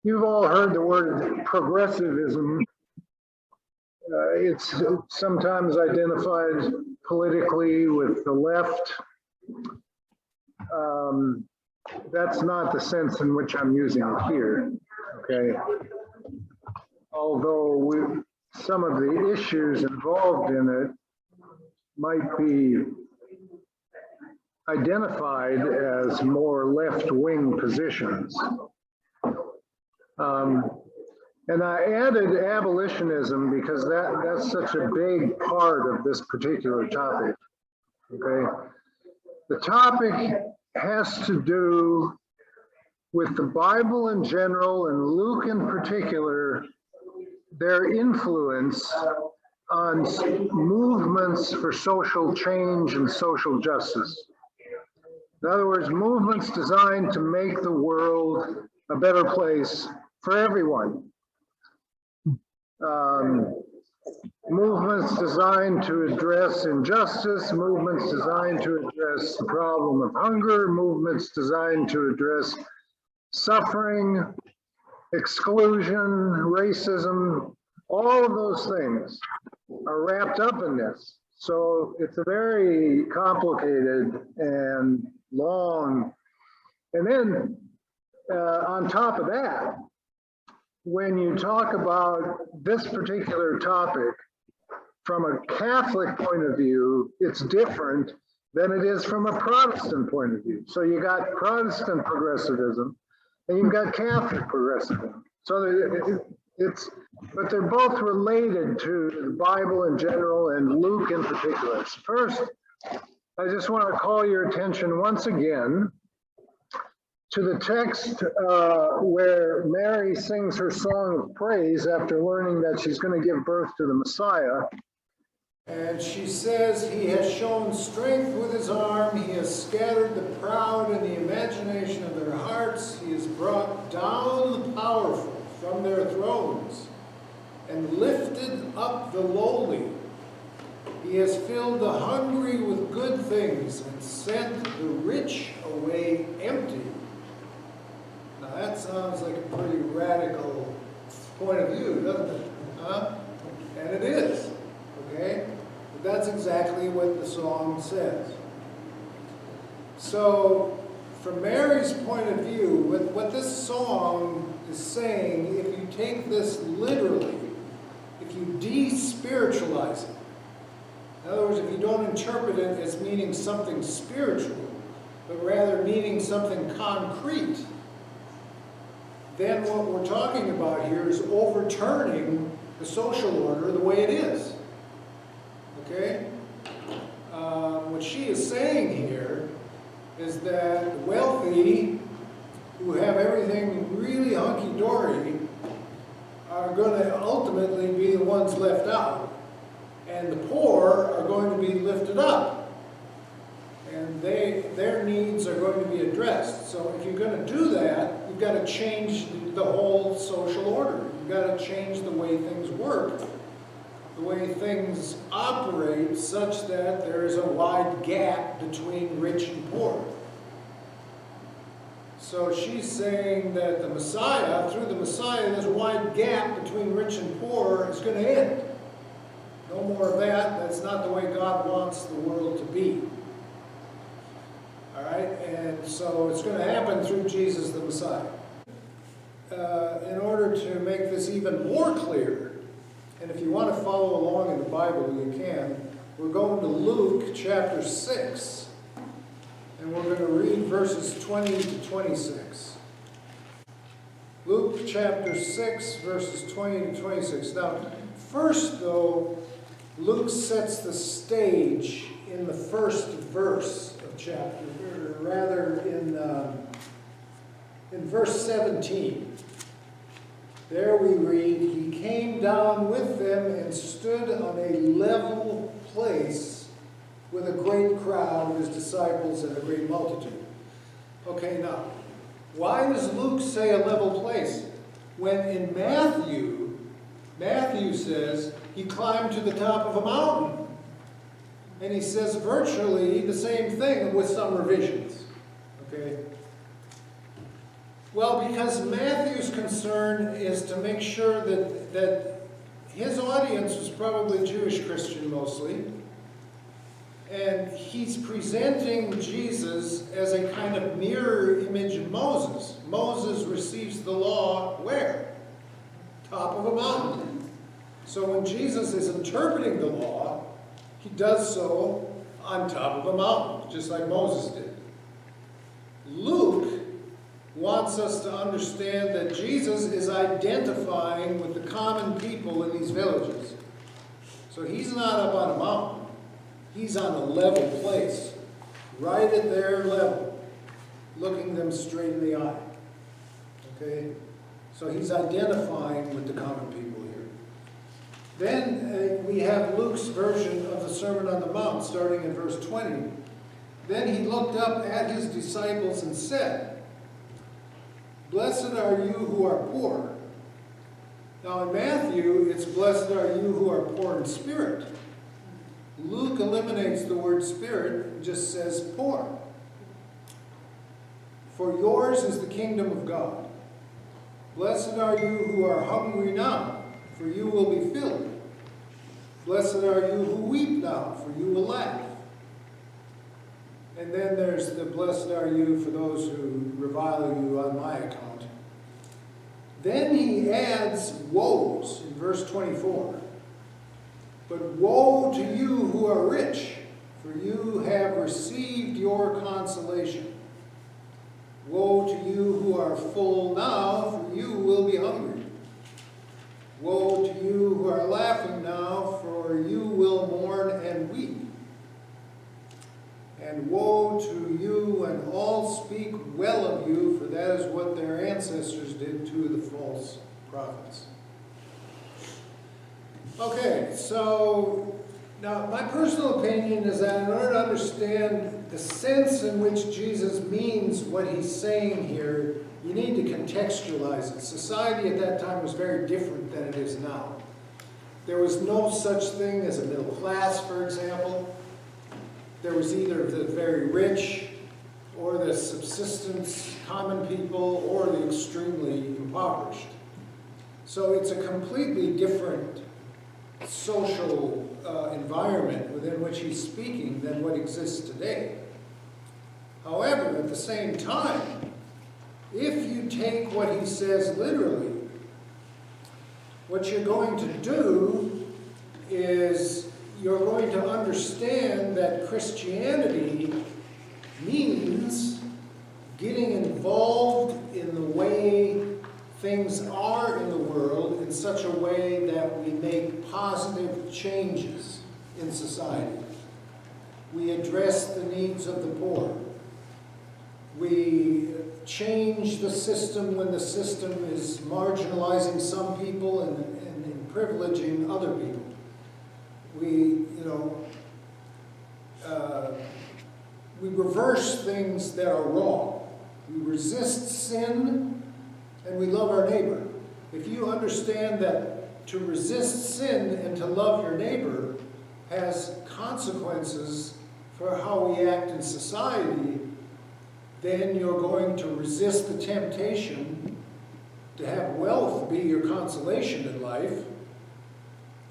You've all heard the word progressivism. It's sometimes identified politically with the left. That's not the sense in which I'm using it here, okay? Although some of the issues involved in it might be identified as more left-wing positions. And I added abolitionism because that's such a big part of this particular topic, okay? The topic has to do with the Bible in general and Luke in particular, their influence on movements for social change and social justice. In other words, movements designed to make the world a better place for everyone. Movements designed to address injustice, movements designed to address the problem of hunger, movements designed to address suffering, exclusion, racism, all of those things are wrapped up in this. So it's a very complicated and long. And then on top of that, when you talk about this particular topic from a Catholic point of view, it's different than it is from a Protestant point of view. So you got Protestant progressivism and you've got Catholic progressivism. So but they're both related to the Bible in general and Luke in particular. First, I just want to call your attention once again to the text where Mary sings her song of praise after learning that she's going to give birth to the Messiah. And she says, "He has shown strength with his arm. He has scattered the proud in the imagination of their hearts. He has brought down the powerful from their thrones and lifted up the lowly. He has filled the hungry with good things and sent the rich away empty." Now that sounds like a pretty radical point of view, doesn't it? Huh? And it is, okay? But that's exactly what the song says. So, from Mary's point of view, what this song is saying, if you take this literally, if you de-spiritualize it, in other words, if you don't interpret it as meaning something spiritual, but rather meaning something concrete, then what we're talking about here is overturning the social order the way it is. Okay? What she is saying here is that the wealthy, who have everything really hunky-dory, are going to ultimately be the ones left out. And the poor are going to be lifted up. And their needs are going to be addressed. So if you're going to do that, you've got to change the whole social order. You've got to change the way things work, the way things operate, such that there is a wide gap between rich and poor. So she's saying that the Messiah, through the Messiah, this wide gap between rich and poor is going to end. No more of that. That's not the way God wants the world to be. All right? And so it's going to happen through Jesus the Messiah. In order to make this even more clear, and if you want to follow along in the Bible, you can, we're going to Luke chapter 6, and we're going to read verses 20 to 26. Luke chapter 6, verses 20 to 26. Now, first, though, Luke sets the stage in the first verse of chapter, or rather in verse 17. There we read, "He came down with them and stood on a level place with a great crowd of his disciples and a great multitude." Okay, now, why does Luke say a level place? When in Matthew says he climbed to the top of a mountain. And he says virtually the same thing with some revisions. Okay? Well, because Matthew's concern is to make sure that his audience was probably Jewish Christian mostly, and he's presenting Jesus as a kind of mirror image of Moses. Moses receives the law where? Top of a mountain. So when Jesus is interpreting the law, he does so on top of a mountain, just like Moses did. Luke wants us to understand that Jesus is identifying with the common people in these villages. So he's not up on a mountain. He's on a level place, right at their level, looking them straight in the eye. Okay? So he's identifying with the common people here. Then we have Luke's version of the Sermon on the Mount, starting in verse 20. Then he looked up at his disciples and said, "Blessed are you who are poor." Now in Matthew, it's "Blessed are you who are poor in spirit." Luke eliminates the word spirit and just says poor. "For yours is the kingdom of God. Blessed are you who are hungry now, for you will be filled. Blessed are you who weep now, for you will laugh." And then there's the "blessed are you for those who revile you on my account." Then he adds woes in verse 24. "But woe to you who are rich, for you have received your consolation. Woe to you who are full now, for you will be hungry. Woe to you who are laughing now, for you will mourn and weep. And woe to you when all speak well of you, for that is what their ancestors did to the false prophets." Okay, so now my personal opinion is that in order to understand the sense in which Jesus means what he's saying here, you need to contextualize it. Society at that time was very different than it is now. There was no such thing as a middle class, for example. There was either the very rich or the subsistence common people or the extremely impoverished. So it's a completely different social environment within which he's speaking than what exists today. However, at the same time, if you take what he says literally, what you're going to do is you're going to understand that Christianity means getting involved in the way things are in the world in such a way that we make positive changes in society. We address the needs of the poor. We change the system when the system is marginalizing some people and privileging other people. We reverse things that are wrong. We resist sin and we love our neighbor. If you understand that to resist sin and to love your neighbor has consequences for how we act in society, then you're going to resist the temptation to have wealth be your consolation in life,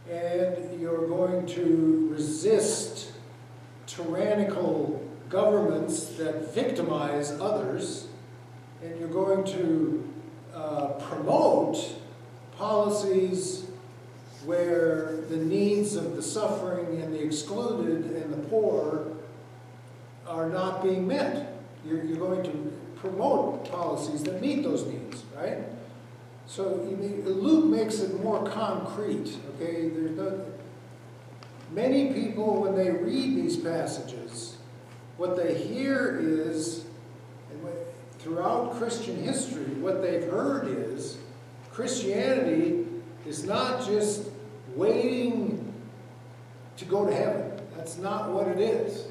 and you're going to resist tyrannical governments that victimize others, and you're going to promote policies where the needs of the suffering and the excluded and the poor are not being met. You're going to promote policies that meet those needs, right? So Luke makes it more concrete, okay? Many people, when they read these passages, what they hear is, throughout Christian history, what they've heard is Christianity is not just waiting to go to heaven. That's not what it is.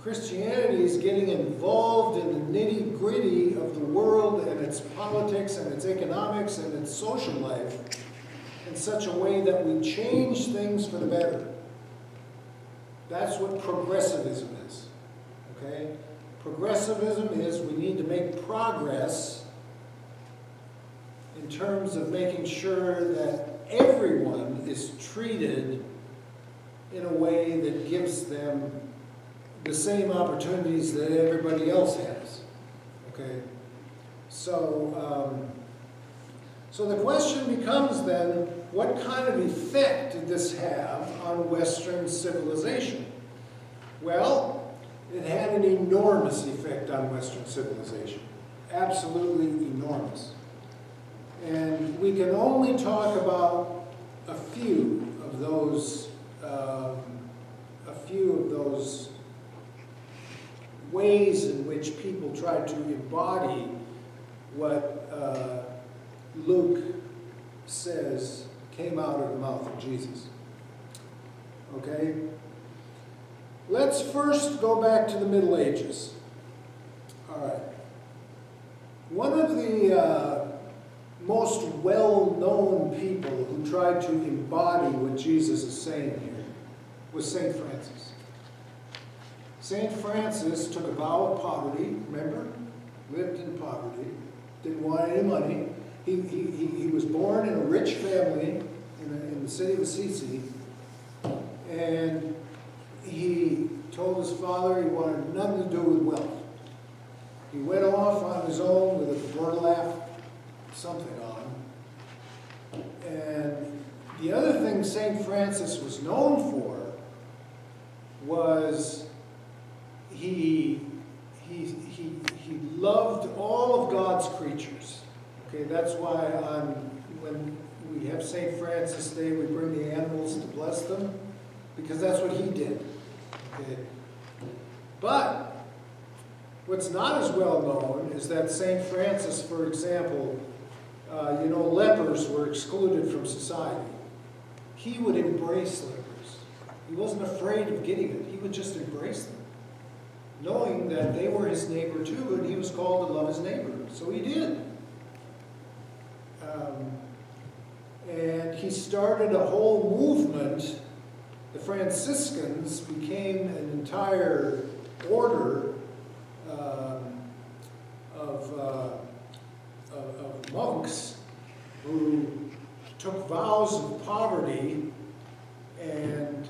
Christianity is getting involved in the nitty-gritty of the world and its politics and its economics and its social life in such a way that we change things for the better. That's what progressivism is, okay? Progressivism is we need to make progress in terms of making sure that everyone is treated in a way that gives them the same opportunities that everybody else has. Okay? So, so the question becomes then, what kind of effect did this have on Western civilization? Well, it had an enormous effect on Western civilization. Absolutely enormous. And we can only talk about a few of those ways in which people tried to embody what Luke says came out of the mouth of Jesus. Okay? Let's first go back to the Middle Ages. All right. One of the most well-known people who tried to embody what Jesus is saying here was St. Francis. St. Francis took a vow of poverty, remember? Lived in poverty, didn't want any money. He was born in a rich family in the city of Assisi, and he told his father he wanted nothing to do with wealth. He went off on his own with a burlap something on. And the other thing St. Francis was known for was he loved all of God's creatures. Okay, that's why when we have St. Francis Day, we bring the animals to bless them, because that's what he did. Okay. But what's not as well known is that St. Francis, for example, lepers were excluded from society. He would embrace lepers. He wasn't afraid of getting it. He would just embrace them, knowing that they were his neighbor too, and he was called to love his neighbor. So he did. And he started a whole movement. The Franciscans became an entire order of monks who took vows of poverty and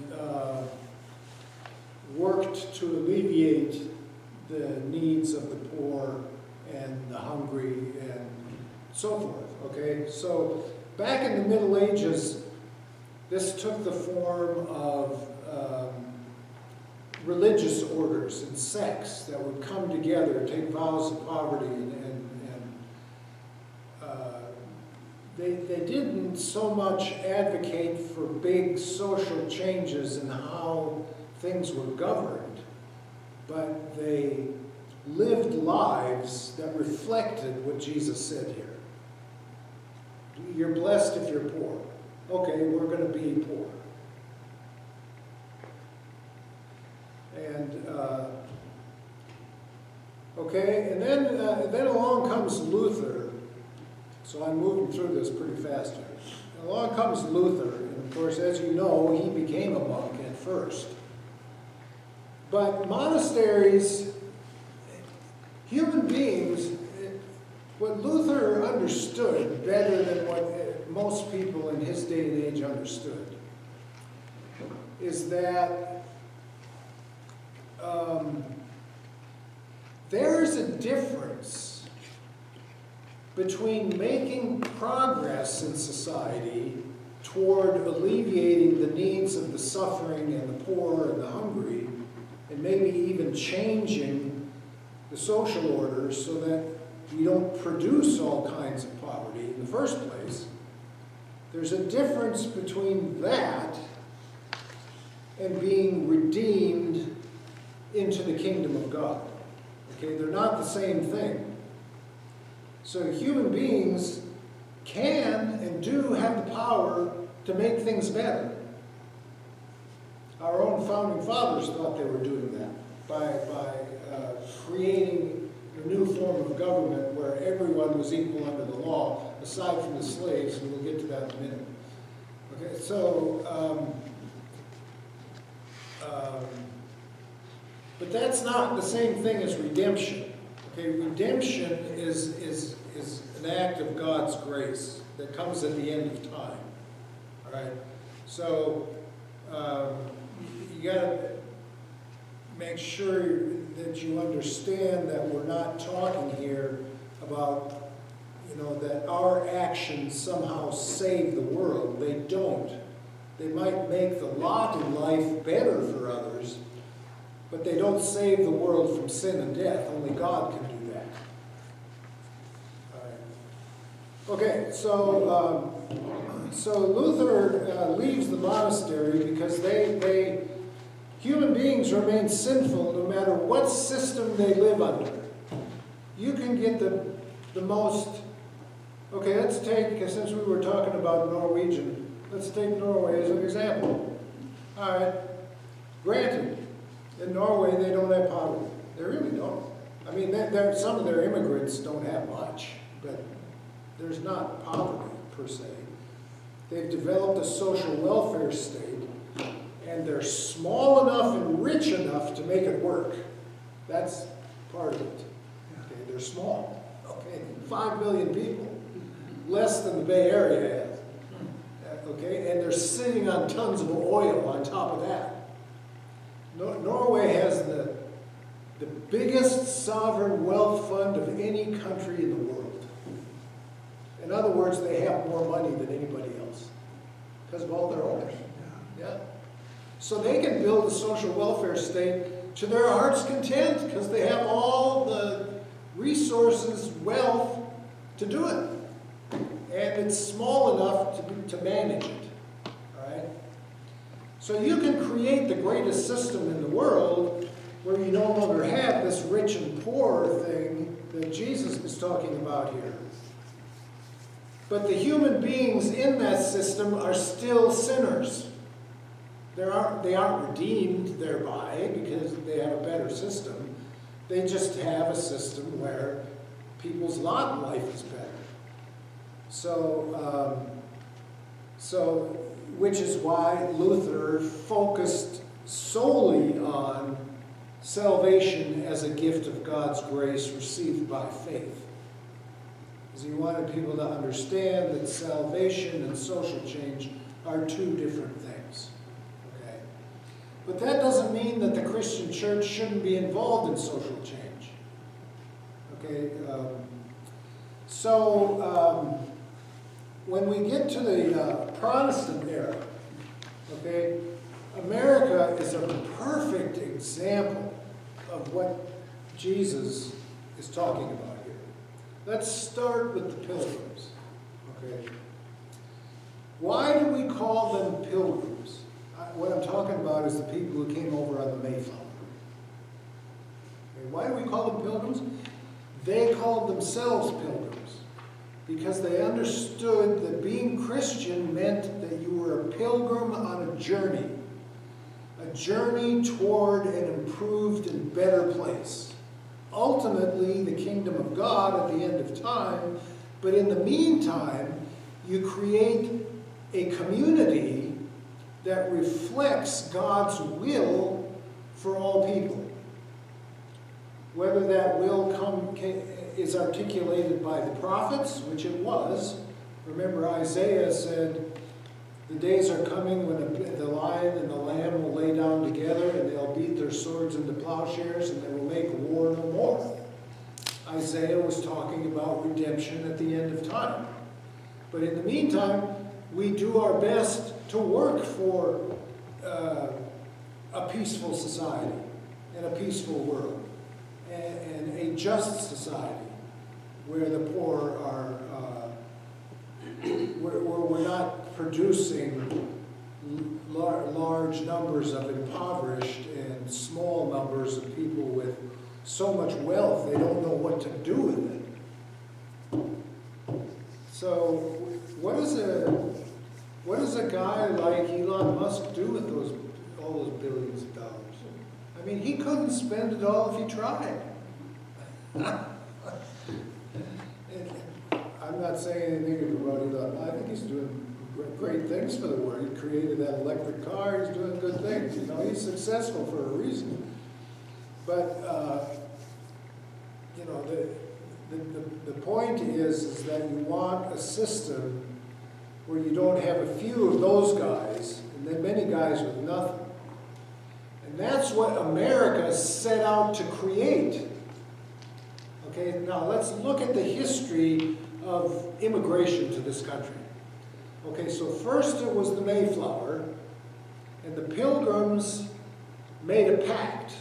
worked to alleviate the needs of the poor and the hungry and so forth. Okay, so back in the Middle Ages, this took the form of religious orders and sects that would come together, take vows of poverty, and they didn't so much advocate for big social changes in how things were governed, but they lived lives that reflected what Jesus said here. You're blessed if you're poor. Okay, we're going to be poor. And then along comes Luther. So I'm moving through this pretty fast here. Along comes Luther, and of course, as you know, he became a monk at first. But monasteries, human beings, what Luther understood better than what most people in his day and age understood is that there is a difference between making progress in society toward alleviating the needs of the suffering and the poor and the hungry, and maybe even changing the social order so that we don't produce all kinds of poverty in the first place. There's a difference between that and being redeemed into the kingdom of God. Okay, they're not the same thing. So human beings can and do have the power to make things better. Our own founding fathers thought they were doing that by creating a new form of government where everyone was equal under the law, aside from the slaves, and we'll get to that in a minute. Okay, so, but that's not the same thing as redemption. Okay, redemption is is an act of God's grace that comes at the end of time. All right? So you got to make sure that you understand that we're not talking here about, that our actions somehow save the world. They don't. They might make the lot in life better for others, but they don't save the world from sin and death. Only God can do that. All right. Okay, so Luther leaves the monastery because human beings remain sinful no matter what system they live under. You can get the most. Okay, let's take, since we were talking about Norwegian, let's take Norway as an example. All right, granted, in Norway they don't have poverty. They really don't. I mean, some of their immigrants don't have much, but there's not poverty per se. They've developed a social welfare state, and they're small enough and rich enough to make it work. That's part of it. Okay, they're small. Okay, 5 million people. Less than the Bay Area has. Okay, and they're sitting on tons of oil on top of that. Norway has the biggest sovereign wealth fund of any country in the world. In other words, they have more money than anybody else because of all their owners. Yeah. So they can build a social welfare state to their heart's content because they have all the resources, wealth to do it. And it's small enough to manage it, all right? So you can create the greatest system in the world where you no longer have this rich and poor thing that Jesus is talking about here. But the human beings in that system are still sinners. They aren't redeemed thereby because they have a better system. They just have a system where people's lot in life is better. So, which is why Luther focused solely on salvation as a gift of God's grace received by faith. Because he wanted people to understand that salvation and social change are two different things. Okay? But that doesn't mean that the Christian church shouldn't be involved in social change. Okay? When we get to the Protestant era, okay, America is a perfect example of what Jesus is talking about here. Let's start with the Pilgrims, okay? Why do we call them Pilgrims? What I'm talking about is the people who came over on the Mayflower. Okay, why do we call them Pilgrims? They called themselves Pilgrims because they understood that being Christian meant that you were a pilgrim on a journey toward an improved and better place. Ultimately, the kingdom of God at the end of time, but in the meantime, you create a community that reflects God's will for all people. Whether that will is articulated by the prophets, which it was. Remember, Isaiah said, the days are coming when the lion and the lamb will lay down together, and they'll beat their swords into plowshares, and they will make war no more. Isaiah was talking about redemption at the end of time. But in the meantime, we do our best to work for a peaceful society and a peaceful world and a just society where the poor are, where we're not producing large numbers of impoverished and small numbers of people with so much wealth they don't know what to do with it. So what does a guy like Elon Musk do with all those billions of dollars? I mean, he couldn't spend it all if he tried. I'm not saying anything about Elon. I think he's doing great things for the world. He created that electric car. He's doing good things. You know, he's successful for a reason. But you know, the point is that you want a system where you don't have a few of those guys and then many guys with nothing. And that's what America set out to create. Okay, now let's look at the history of immigration to this country. Okay, so first it was the Mayflower, and the Pilgrims made a pact.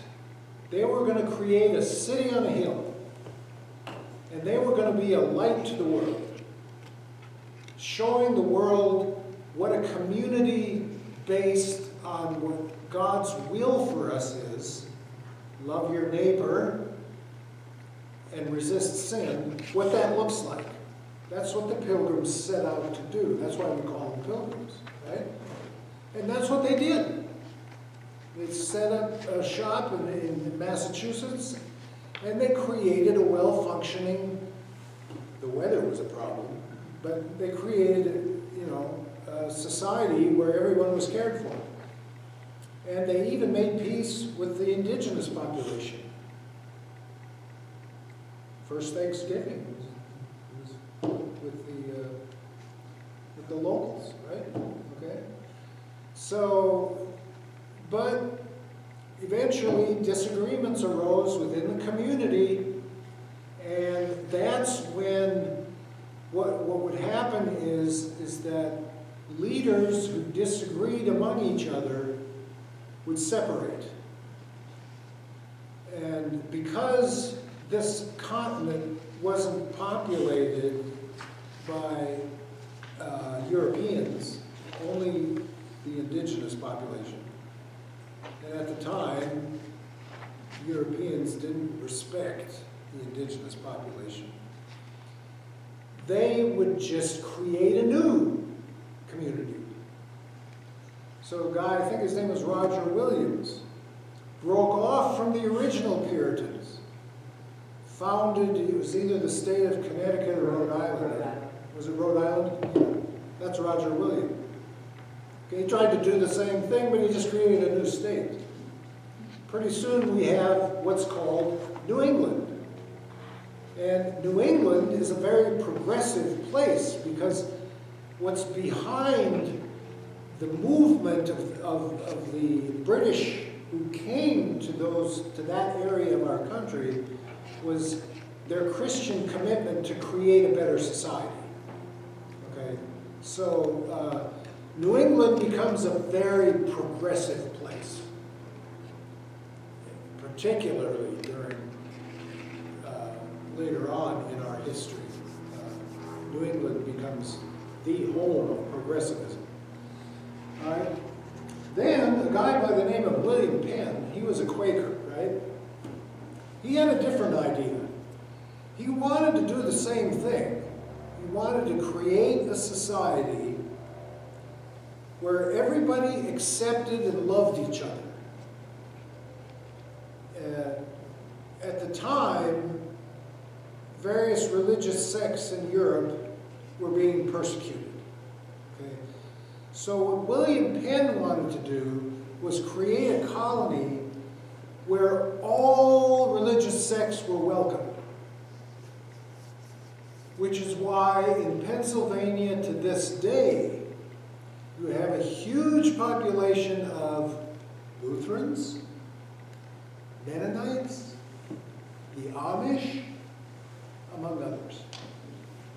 They were going to create a city on a hill, and they were going to be a light to the world, showing the world what a community based on what God's will for us is, love your neighbor and resist sin, what that looks like. That's what the Pilgrims set out to do. That's why we call them Pilgrims, right? And that's what they did. They set up a shop in Massachusetts, and they created a well-functioning, the weather was a problem, but they created, a society where everyone was cared for. And they even made peace with the indigenous population. First Thanksgiving was with the locals, right? Okay. So, but eventually disagreements arose within the community, and that's when what would happen is that leaders who disagreed among each other would separate. And because this continent wasn't populated by Europeans, only the indigenous population. And at the time, Europeans didn't respect the indigenous population. They would just create a new community. So a guy, I think his name was Roger Williams, broke off from the original Puritans, founded, it was either the state of Connecticut or Rhode Island. Was it Rhode Island? That's Roger Williams. Okay, he tried to do the same thing, but he just created a new state. Pretty soon we have what's called New England. And New England is a very progressive place because what's behind the movement of the British who came to that area of our country was their Christian commitment to create a better society. Okay, so New England becomes a very progressive place, particularly during later on in our history. New England becomes the home of progressivism. All right. Then a guy by the name of William Penn, he was a Quaker, right? He had a different idea. He wanted to do the same thing. He wanted to create a society where everybody accepted and loved each other. At the time, various religious sects in Europe were being persecuted. Okay? So what William Penn wanted to do was create a colony where all religious sects were welcome. Which is why in Pennsylvania to this day, you have a huge population of Lutherans, Mennonites, the Amish, among others.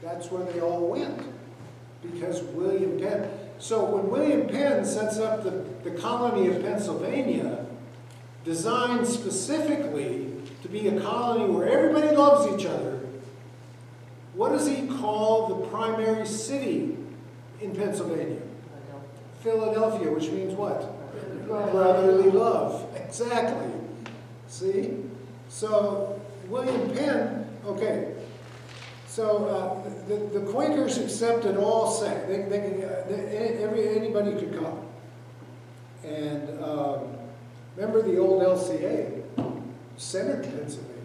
That's where they all went, because William Penn. So when William Penn sets up the colony of Pennsylvania, designed specifically to be a colony where everybody loves each other, what does he call the primary city in Pennsylvania? Philadelphia, which means what? Brotherly love. Exactly. See? So William Penn, okay. So the Quakers accepted all sects. Anybody could come. And remember the old LCA centered in Pennsylvania.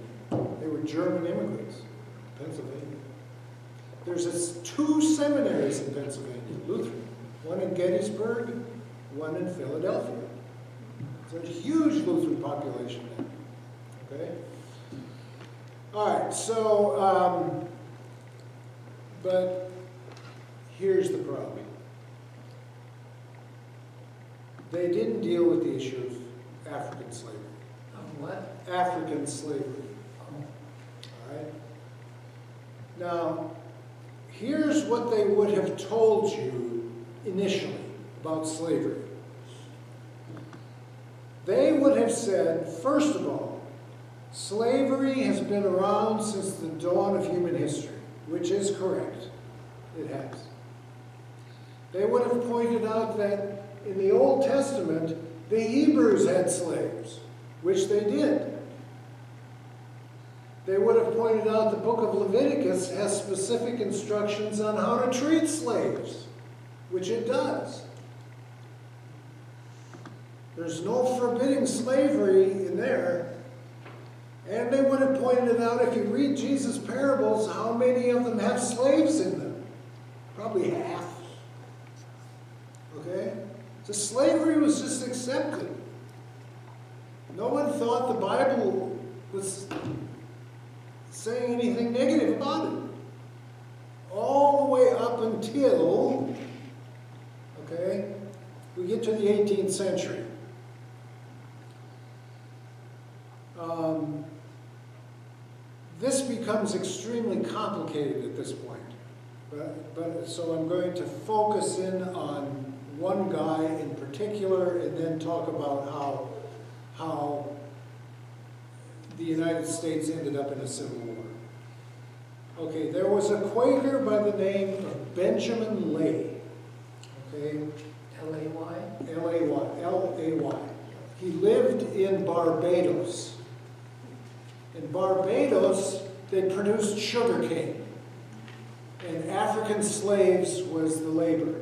They were German immigrants in Pennsylvania. There's 2 seminaries in Pennsylvania, Lutheran. One in Gettysburg, one in Philadelphia. So there's a huge Lutheran population there. Okay? All right, so, but here's the problem. They didn't deal with the issue of African slavery. Of what? African slavery. Oh. All right? Now, here's what they would have told you initially about slavery. They would have said, first of all, slavery has been around since the dawn of human history, which is correct. It has. They would have pointed out that in the Old Testament, the Hebrews had slaves, which they did. They would have pointed out the book of Leviticus has specific instructions on how to treat slaves, which it does. There's no forbidding slavery in there. And they would have pointed out, if you read Jesus' parables, how many of them have slaves in them? Probably half. Okay? So slavery was just accepted. No one thought the Bible was saying anything negative about it. All the way up until, okay, we get to the 18th century. This becomes extremely complicated at this point. So I'm going to focus in on one guy in particular and then talk about how the United States ended up in a civil war. Okay, there was a Quaker by the name of Benjamin Lay. Okay? L-A-Y? L-A-Y. He lived in Barbados. In Barbados, they produced sugar cane. And African slaves was the labor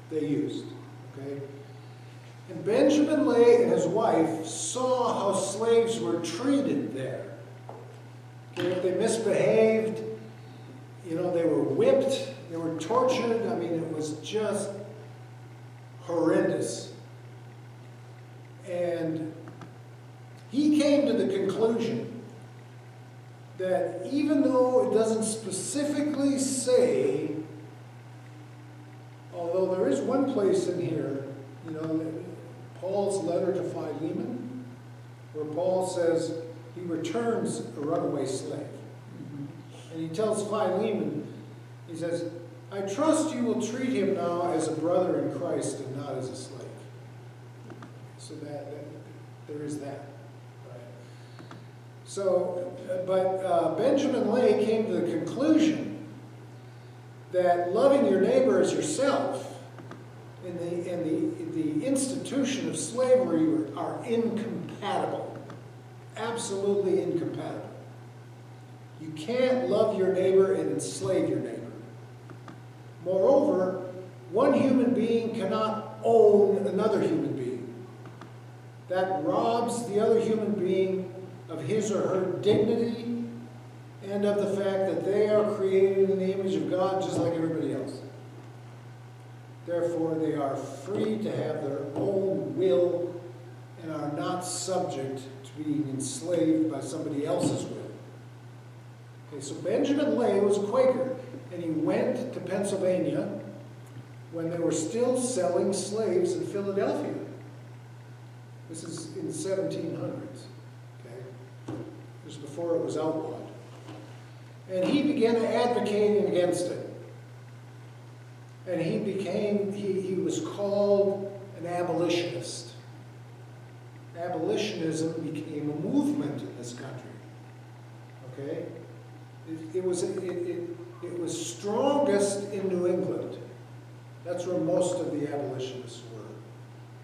they used. Okay? And Benjamin Lay and his wife saw how slaves were treated there. Okay, if they misbehaved, you know, they were whipped, they were tortured. I mean, it was just horrendous. And he came to the conclusion that even though it doesn't specifically say, although there is one place in here, you know, Paul's letter to Philemon, where Paul says he returns a runaway slave. And he tells Philemon, he says, I trust you will treat him now as a brother in Christ and not as a slave. So that there is that. So, but Benjamin Lay came to the conclusion that loving your neighbor as yourself and the institution of slavery are incompatible, absolutely incompatible. You can't love your neighbor and enslave your neighbor. Moreover, one human being cannot own another human being. That robs the other human being of his or her dignity and of the fact that they are created in the image of God just like everybody else. Therefore, they are free to have their own will and are not subject to being enslaved by somebody else's will. Okay, so Benjamin Lay was a Quaker, and he went to Pennsylvania when they were still selling slaves in Philadelphia. This is in the 1700s. It was before it was outlawed. And he began advocating against it. And he was called an abolitionist. Abolitionism became a movement in this country. Okay? It was strongest in New England. That's where most of the abolitionists were.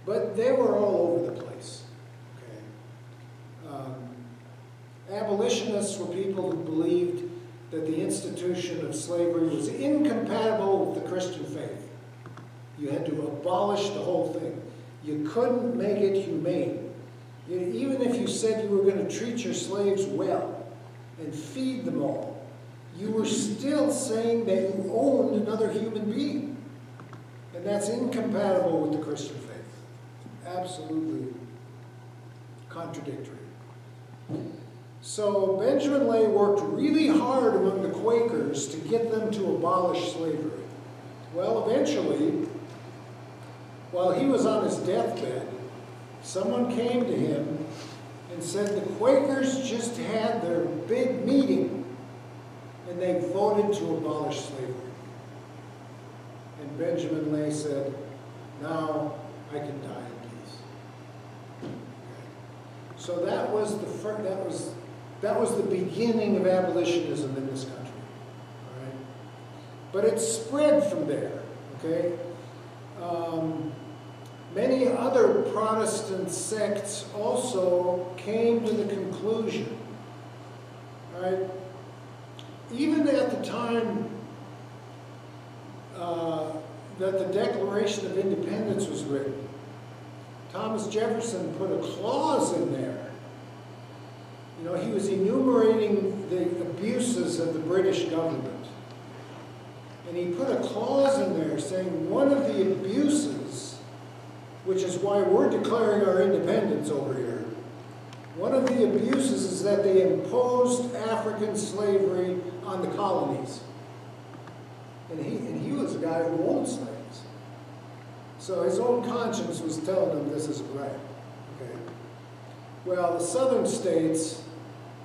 But they were all over the place. Okay? Abolitionists were people who believed that the institution of slavery was incompatible with the Christian faith. You had to abolish the whole thing. You couldn't make it humane. Even if you said you were going to treat your slaves well and feed them all, you were still saying that you owned another human being. And that's incompatible with the Christian faith. Absolutely contradictory. So Benjamin Lay worked really hard among the Quakers to get them to abolish slavery. Well, eventually, while he was on his deathbed, someone came to him and said the Quakers just had their big meeting and they voted to abolish slavery. And Benjamin Lay said, now I can die in peace. So that was the beginning of abolitionism in this country. All right? But it spread from there. Okay? Many other Protestant sects also came to the conclusion, all right, even at the time that the Declaration of Independence was written, Thomas Jefferson put a clause in there. You know, he was enumerating the abuses of the British government. And he put a clause in there saying one of the abuses, which is why we're declaring our independence over here, one of the abuses is that they imposed African slavery on the colonies. And he was a guy who owned slaves. So his own conscience was telling him this isn't right. Okay. Well, the southern states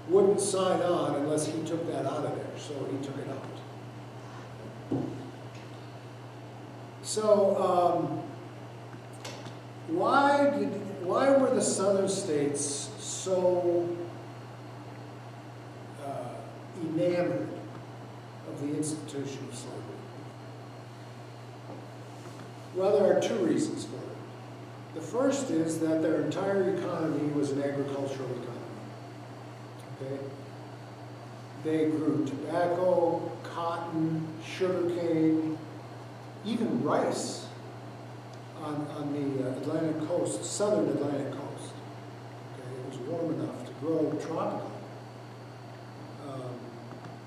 wouldn't sign on unless he took that out of there, so he took it out. So why were the southern states so enamored of the institution of slavery? Well, there are two reasons for it. The first is that their entire economy was an agricultural economy. Okay? They grew tobacco, cotton, sugarcane, even rice on the Atlantic coast, southern Atlantic coast. Okay? It was warm enough to grow tropical.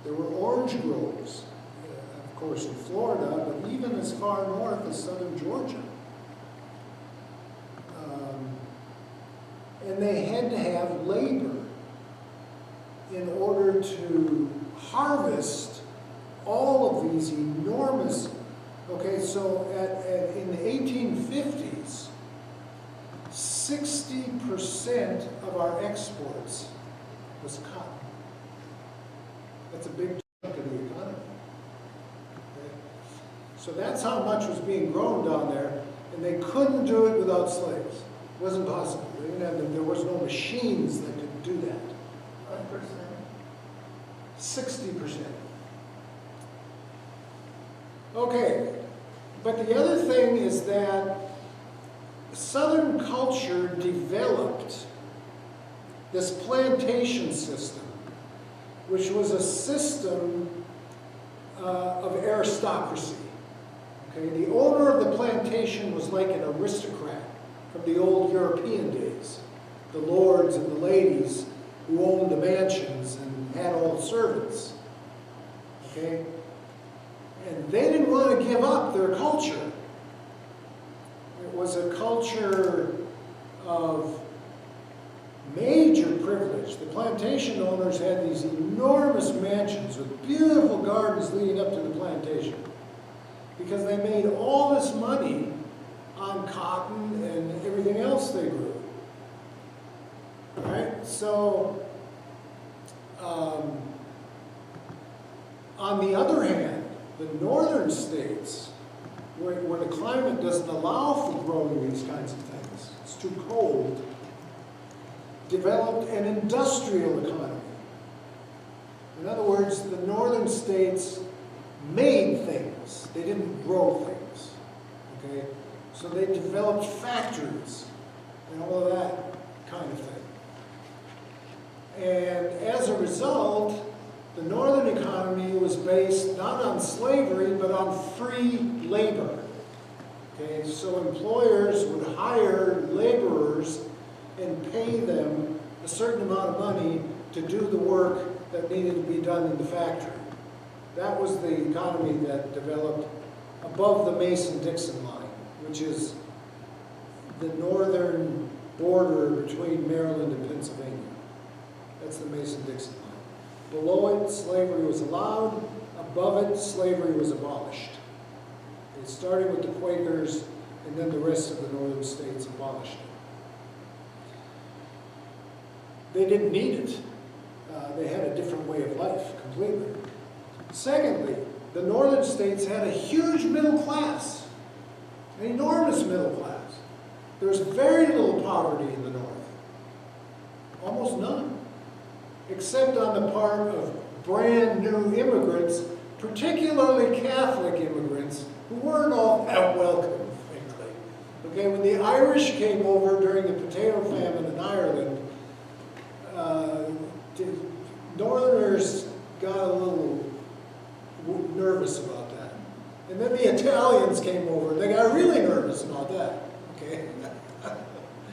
There were orange groves, of course, in Florida, but even as far north as southern Georgia. And they had to have labor in order to harvest all of these enormous, okay, so in the 1850s, 60% of our exports was cotton. That's a big chunk of the economy. Okay? So that's how much was being grown down there, and they couldn't do it without slaves. It wasn't possible. They didn't have there was no machines that could do that. What percent? 60%. Okay, but the other thing is that Southern culture developed this plantation system, which was a system of aristocracy. Okay, the owner of the plantation was like an aristocrat from the old European days, the lords and the ladies who owned the mansions and had all the servants. Okay, and they didn't want to give up their culture. It was a culture of major privilege. The plantation owners had these enormous mansions with beautiful gardens leading up to the plantation because they made all this money on cotton and everything else they grew. All right, so on the other hand, the northern states, where the climate doesn't allow for growing these kinds of things, it's too cold, developed an industrial economy. In other words, the northern states made things. They didn't grow things. Okay? So they developed factories and all of that kind of thing. And as a result, the northern economy was based not on slavery, but on free labor. Okay, so employers would hire laborers and pay them a certain amount of money to do the work that needed to be done in the factory. That was the economy that developed above the Mason-Dixon line, which is the northern border between Maryland and Pennsylvania. That's the Mason-Dixon line. Below it, slavery was allowed. Above it, slavery was abolished. It started with the Quakers, and then the rest of the northern states abolished it. They didn't need it. They had a different way of life, completely. Secondly, the northern states had a huge middle class, an enormous middle class. There's very little poverty in the north, almost none, except on the part of brand new immigrants, particularly Catholic immigrants, who weren't all that welcome, frankly. Okay, when the Irish came over during the potato famine in Ireland, Northerners got a little nervous about that. And then the Italians came over, and they got really nervous about that, okay?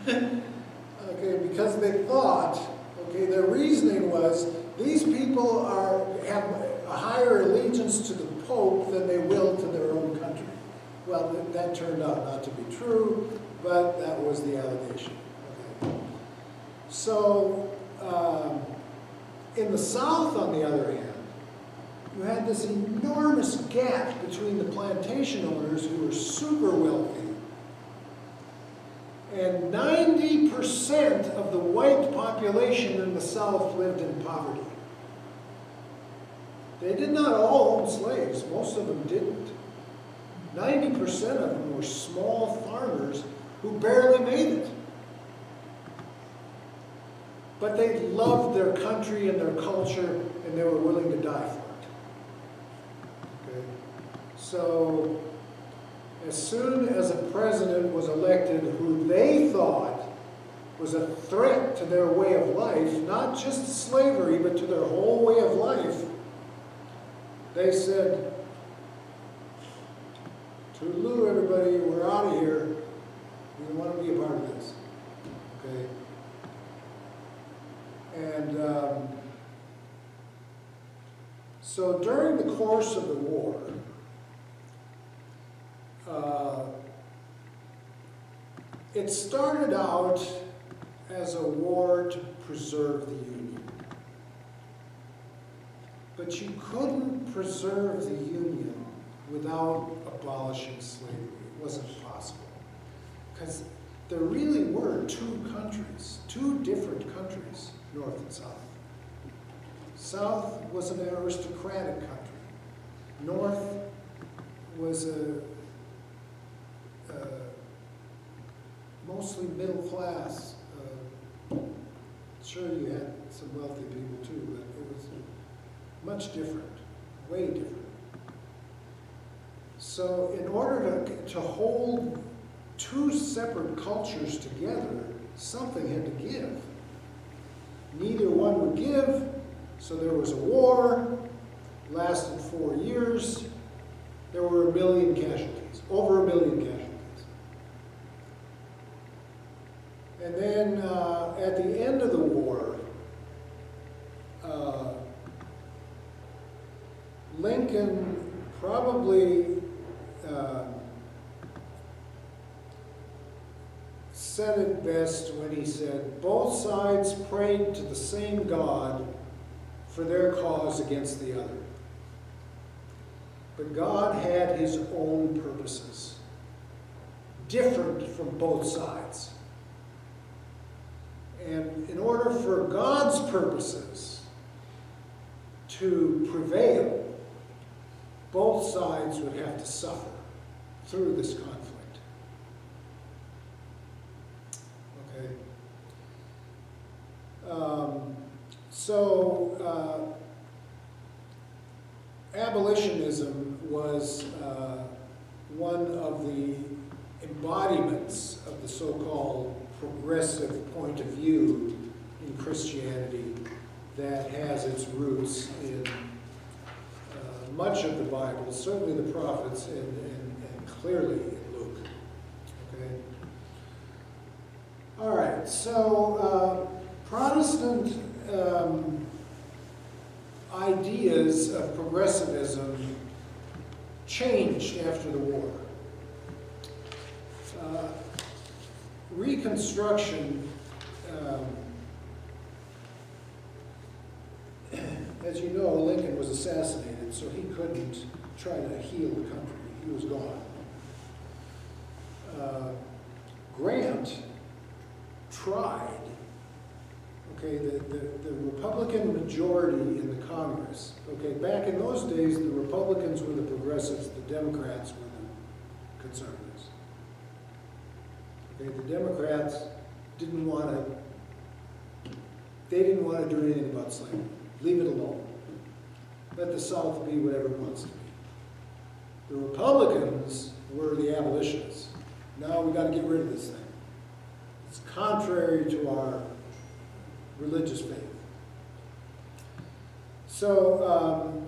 Okay, because they thought, okay, their reasoning was, these people have a higher allegiance to the Pope than they will to their own country. Well, that turned out not to be true, but that was the allegation. Okay. So, in the South, on the other hand, you had this enormous gap between the plantation owners who were super wealthy, and 90% of the white population in the South lived in poverty. They did not all own slaves. Most of them didn't. 90% of them were small farmers who barely made it. But they loved their country and their culture, and they were willing to die for it. Okay? So, as soon as a president was elected who they thought was a threat to their way of life, not just to slavery, but to their whole way of life, they said, toodaloo, everybody, we're out of here. We don't want to be a part of this. Okay? And so during the course of the war, it started out as a war to preserve the Union. But you couldn't preserve the Union without abolishing slavery. It wasn't possible. Because there really were two countries, two different countries, North and South. South was an aristocratic country. North was a mostly middle class. Sure, you had some wealthy people too, but it was much different, way different. So in order to hold two separate cultures together, something had to give. Neither one would give, so there was a war, lasted 4 years. There were 1 million casualties, over 1 million casualties. And then at the end of the war, Lincoln probably said it best when he said, both sides prayed to the same God for their cause against the other. But God had his own purposes, different from both sides. And in order for God's purposes to prevail, both sides would have to suffer through this conflict. Okay? Abolitionism was one of the embodiments of the so-called progressive point of view in Christianity that has its roots in much of the Bible, certainly the prophets, and clearly in Luke. Okay? All right, so Protestant ideas of progressivism changed after the war. Reconstruction as you know, Lincoln was assassinated, so he couldn't try to heal the country. He was gone. Grant tried. Okay, the Republican majority in the Congress, okay, back in those days, the Republicans were the progressives, the Democrats were the conservatives. Okay, the Democrats didn't want to do anything about slavery. Leave it alone. Let the South be whatever it wants to be. The Republicans were the abolitionists. Now we got to get rid of this thing. It's contrary to our religious faith. So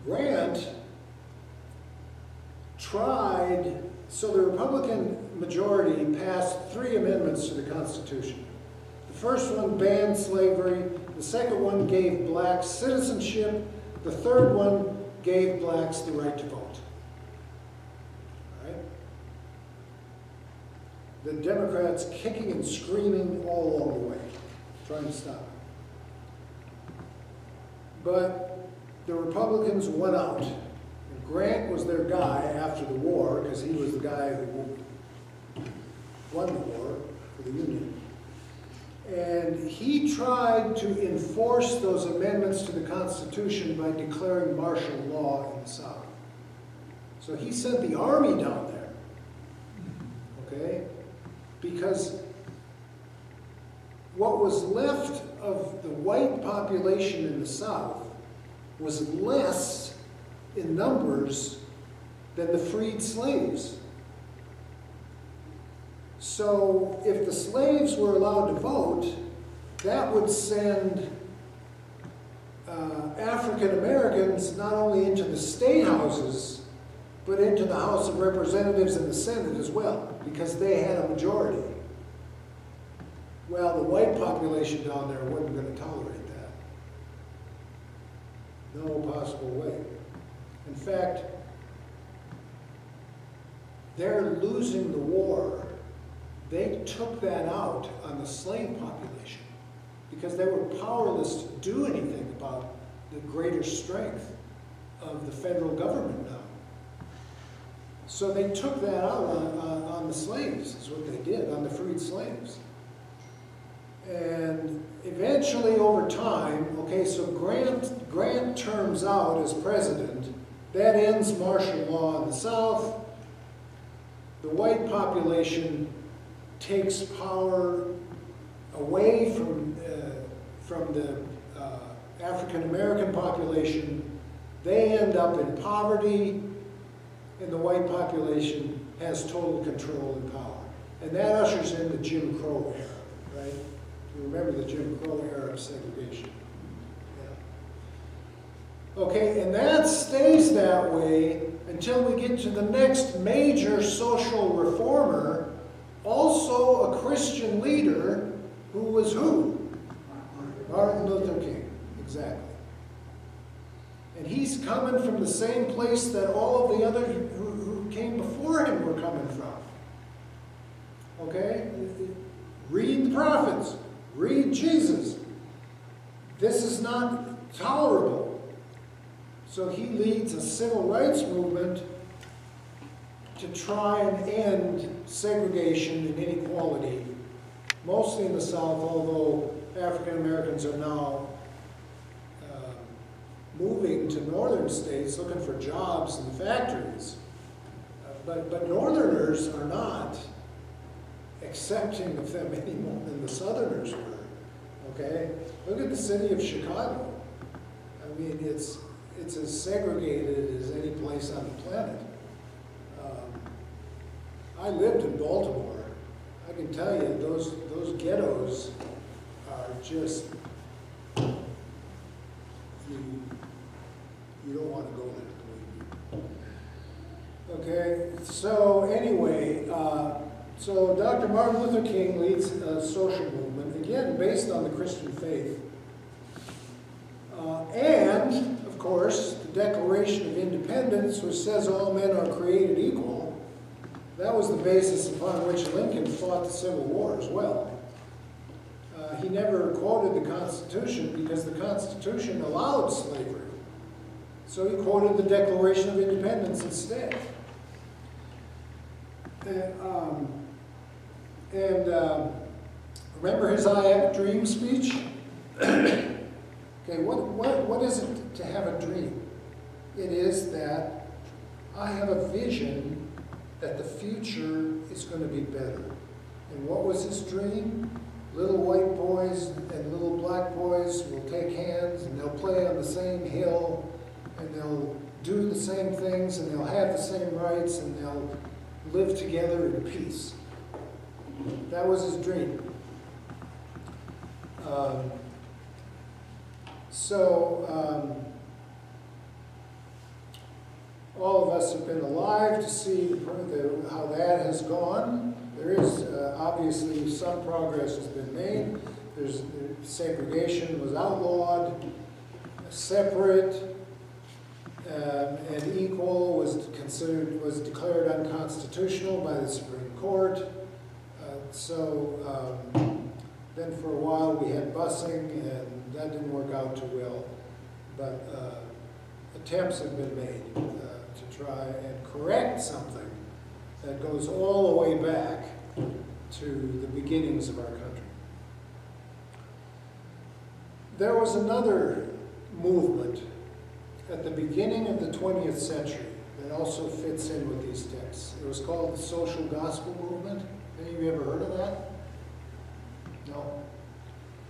Grant tried, so the Republican majority passed 3 amendments to the Constitution. The first one banned slavery, the second one gave blacks citizenship, the third one gave blacks the right to vote. All right? The Democrats kicking and screaming all along the way, trying to stop it. But the Republicans won out. And Grant was their guy after the war, because he was the guy who won the war for the Union. And he tried to enforce those amendments to the Constitution by declaring martial law in the South. So he sent the army down there, okay? Because what was left of the white population in the South was less in numbers than the freed slaves. So if the slaves were allowed to vote, that would send African Americans not only into the state houses, but into the House of Representatives and the Senate as well, because they had a majority. Well, the white population down there wasn't going to tolerate that. No possible way. In fact, they're losing the war. They took that out on the slave population because they were powerless to do anything about the greater strength of the federal government now. So they took that out on the slaves, is what they did, on the freed slaves. And eventually, over time, okay, so Grant terms out as president. That ends martial law in the South. The white population takes power away from the African American population. They end up in poverty, and the white population has total control and power. And that ushers in the Jim Crow era, right? You remember the Jim Crow era of segregation. Yeah. Okay, and that stays that way until we get to the next major social reformer, also a Christian leader, who was who? Martin Luther King, exactly. And he's coming from the same place that all of the others who came before him were coming from. Okay? Read the prophets. Read Jesus. This is not tolerable. So he leads a civil rights movement to try and end segregation and inequality, mostly in the South, although African Americans are now moving to northern states looking for jobs in factories. But northerners are not accepting of them any more than the southerners were. Okay? Look at the city of Chicago. I mean, it's as segregated as any place on the planet. I lived in Baltimore. I can tell you those ghettos are just, you don't want to go there. Okay, so anyway, so Dr. Martin Luther King leads a social movement, again, based on the Christian faith. And, of course, the Declaration of Independence, which says all men are created equal, that was the basis upon which Lincoln fought the Civil War as well. he never quoted the Constitution because the Constitution allowed slavery. So he quoted the Declaration of Independence instead. Remember his I Have a Dream speech? Okay, what is it to have a dream? It is that I have a vision that the future is going to be better. And what was his dream? Little white boys and little black boys will take hands and they'll play on the same hill and they'll do the same things and they'll have the same rights and they'll live together in peace. That was his dream. All of us have been alive to see how that has gone. There is obviously some progress has been made. Segregation was outlawed, separate and equal was declared unconstitutional by the Supreme Court. Then for a while we had busing, and that didn't work out too well. But attempts have been made to try and correct something that goes all the way back to the beginnings of our country. There was another movement at the beginning of the 20th century that also fits in with these texts. It was called the social gospel movement. Any of you ever heard of that? No.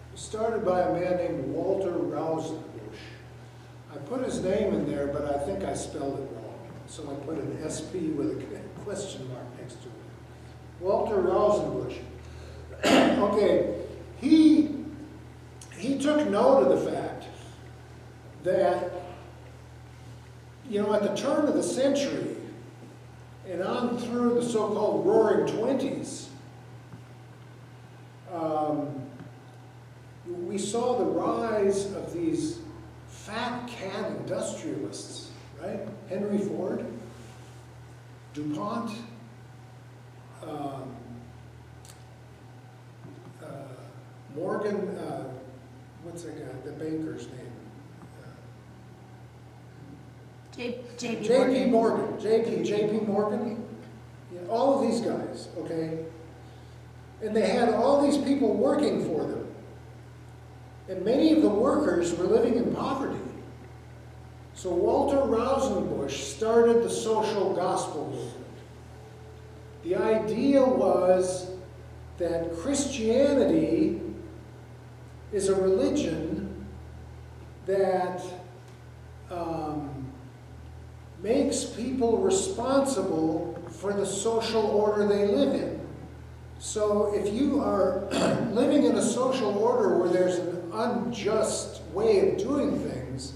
It was started by a man named Walter Rauschenbusch. I put his name in there, but I think I spelled it wrong. So I put an SP with a question mark next to it. Walter Rauschenbusch. Okay, he took note of the fact that, you know, at the turn of the century and on through the so-called Roaring '20s, we saw the rise of these fat cat industrialists, right? Henry Ford, DuPont, Morgan, what's that guy, the banker's name? JP Morgan. Yeah, all of these guys, okay? And they had all these people working for them. And many of the workers were living in poverty. So Walter Rauschenbusch started the social gospel movement. The idea was that Christianity is a religion that makes people responsible for the social order they live in. So if you are living in a social order where there's an unjust way of doing things,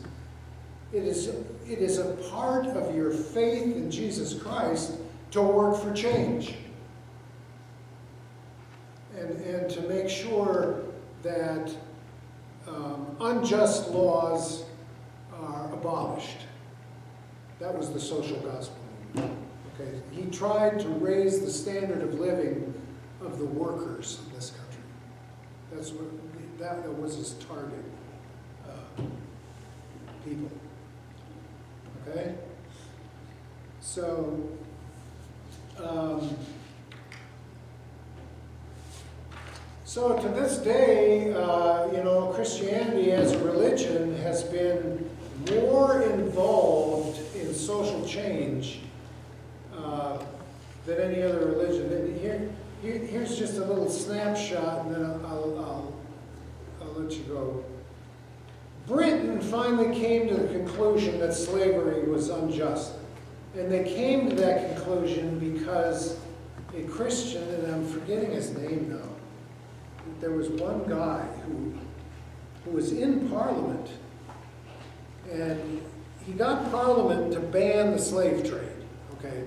it is a part of your faith in Jesus Christ to work for change and to make sure that unjust laws are abolished. That was the social gospel movement. Okay, he tried to raise the standard of living of the workers in this country. That was his target people. Okay, so to this day, you know, Christianity as a religion has been more involved in social change than any other religion. And here's just a little snapshot, and then I'll let you go. Britain finally came to the conclusion that slavery was unjust. And they came to that conclusion because a Christian, and I'm forgetting his name now, there was one guy who was in Parliament, and he got Parliament to ban the slave trade, okay?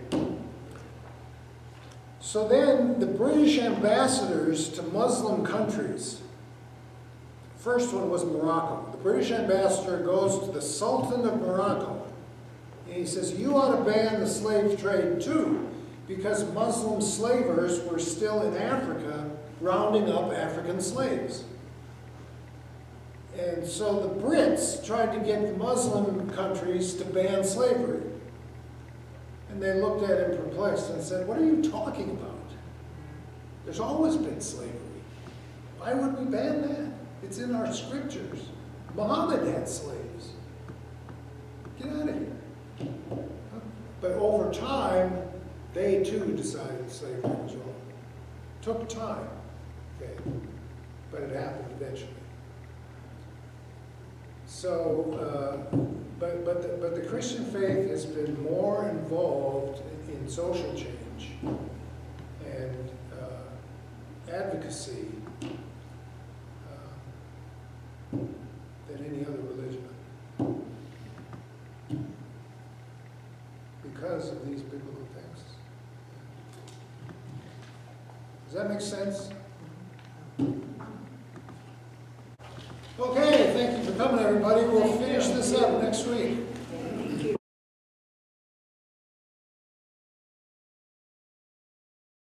So then the British ambassadors to Muslim countries, first one was Morocco. The British ambassador goes to the Sultan of Morocco, and he says, you ought to ban the slave trade too, because Muslim slavers were still in Africa rounding up African slaves. And so the Brits tried to get the Muslim countries to ban slavery. And they looked at him perplexed and said, "What are you talking about? There's always been slavery. Why would we ban that? It's in our scriptures. Muhammad had slaves. Get out of here." But over time, they too decided slavery was wrong. Took time, okay, but it happened eventually. So, but the Christian faith has been more involved in social change and advocacy than any other religion, because of these biblical texts. Does that make sense? Okay, thank you for coming, everybody. We'll finish this up next week.